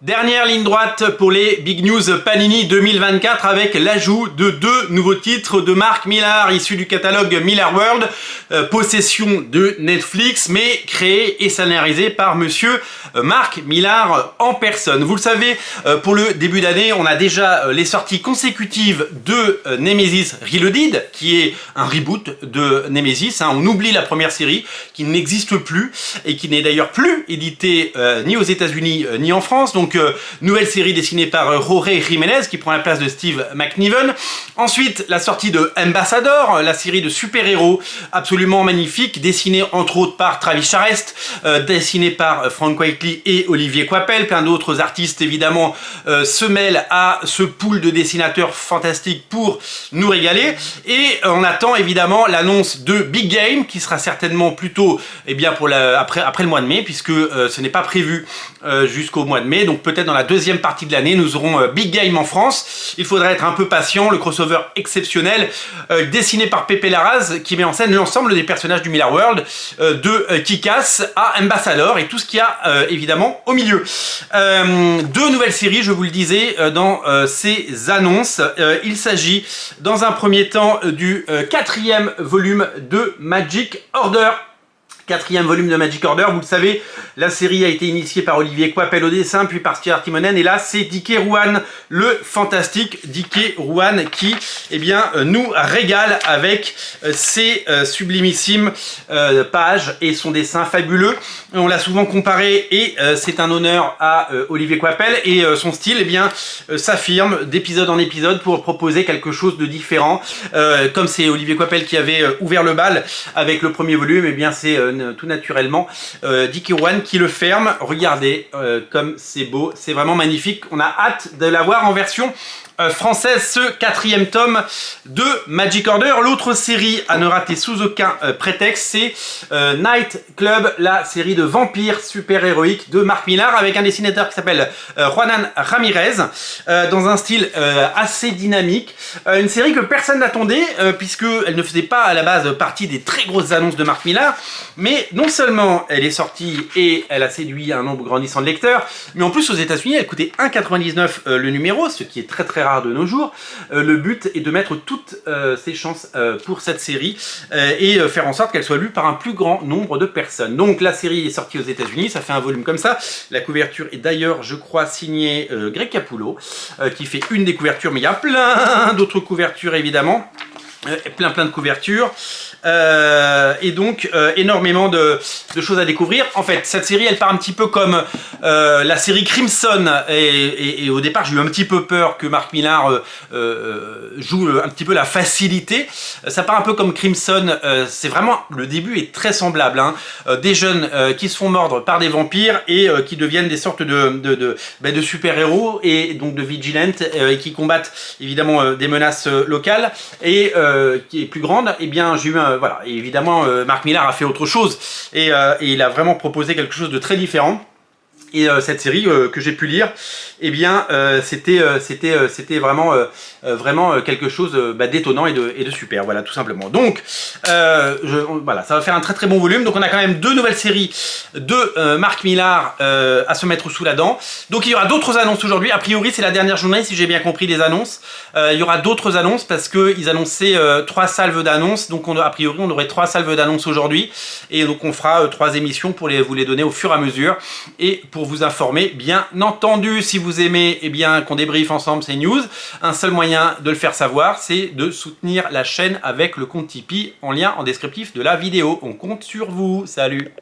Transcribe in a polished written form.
Dernière ligne droite pour les Big News Panini 2024 avec l'ajout de 2 nouveaux titres de Mark Millar issus du catalogue Millar World, possession de Netflix mais créé et scénarisé par monsieur Mark Millar en personne. Vous le savez, pour le début d'année, on a déjà les sorties consécutives de Nemesis Reloaded, qui est un reboot de Nemesis. On oublie la première série qui n'existe plus et qui n'est d'ailleurs plus éditée ni aux États-Unis ni en France. Donc nouvelle série dessinée par Jorge Jiménez qui prend la place de Steve McNiven. Ensuite, la sortie de Ambassador, la série de super-héros absolument magnifique, dessinée entre autres par Travis Charest, dessinée par Frank Quitely et Olivier Coipel. Plein d'autres artistes évidemment se mêlent à ce pool de dessinateurs fantastiques pour nous régaler. Et on attend évidemment l'annonce de Big Game qui sera certainement plutôt pour après le mois de mai, puisque ce n'est pas prévu jusqu'au mois de mai. Donc peut-être dans la deuxième partie de l'année, nous aurons Big Game en France. Il faudra être un peu patient. Le crossover exceptionnel dessiné par Pepe Larraz qui met en scène l'ensemble des personnages du Millar World, de Kick-Ass à Ambassador et tout ce qu'il y a évidemment au milieu. 2 nouvelles séries, je vous le disais, dans ces annonces. Il s'agit dans un premier temps du 4e volume de Magic Order. 4e volume de Magic Order, vous le savez, la série a été initiée par Olivier Coipel au dessin, puis par Stuart Timonen, et là c'est Dike Ruan, le fantastique Dike Ruan, qui nous régale avec ses sublimissimes pages et son dessin fabuleux. On l'a souvent comparé, et c'est un honneur à Olivier Coipel, et son style s'affirme d'épisode en épisode pour proposer quelque chose de différent. Comme c'est Olivier Coipel qui avait ouvert le bal avec le premier volume, c'est tout naturellement Dike Ruan qui le ferme. Regardez comme c'est beau, c'est vraiment magnifique. On a hâte de l'avoir en version française, ce 4e tome de Magic Order. L'autre série à ne rater sous aucun prétexte, c'est Night Club, la série de vampires super-héroïques de Mark Millar, avec un dessinateur qui s'appelle Juanan Ramirez, dans un style assez dynamique. Une série que personne n'attendait, puisqu'elle ne faisait pas à la base partie des très grosses annonces de Mark Millar, mais non seulement elle est sortie et elle a séduit un nombre grandissant de lecteurs, mais en plus aux États-Unis elle coûtait 1,99 le numéro, ce qui est très très rare de nos jours. Le but est de mettre toutes ses chances pour cette série et faire en sorte qu'elle soit lue par un plus grand nombre de personnes. Donc la série est sortie aux États-Unis, ça fait un volume comme ça. La couverture est d'ailleurs, je crois, signée Greg Capullo, qui fait une des couvertures, mais il y a plein d'autres couvertures évidemment. Plein de couvertures et donc énormément de choses à découvrir. En fait, cette série elle part un petit peu comme la série Crimson et au départ j'ai eu un petit peu peur que Mark Millar joue un petit peu la facilité. Ça part un peu comme Crimson, c'est vraiment, le début est très semblable, des jeunes qui se font mordre par des vampires et qui deviennent des sortes de super-héros et donc de vigilantes et qui combattent évidemment des menaces locales et qui est plus grande. J'ai eu voilà, et évidemment Mark Millar a fait autre chose et il a vraiment proposé quelque chose de très différent. Et cette série que j'ai pu lire, c'était vraiment quelque chose d'étonnant et de super, voilà, tout simplement. Donc, voilà, ça va faire un très très bon volume. Donc on a quand même 2 nouvelles séries de Mark Millar à se mettre sous la dent. Donc il y aura d'autres annonces aujourd'hui. A priori, c'est la dernière journée, si j'ai bien compris les annonces. Il y aura d'autres annonces parce qu'ils annonçaient 3 salves d'annonces. Donc a priori, on aurait 3 salves d'annonces aujourd'hui. Et donc on fera 3 émissions pour vous les donner au fur et à mesure. Et pour vous informer, bien entendu, si vous aimez qu'on débriefe ensemble ces news, un seul moyen de le faire savoir, c'est de soutenir la chaîne avec le compte Tipeee en lien en descriptif de la vidéo. On compte sur vous. Salut!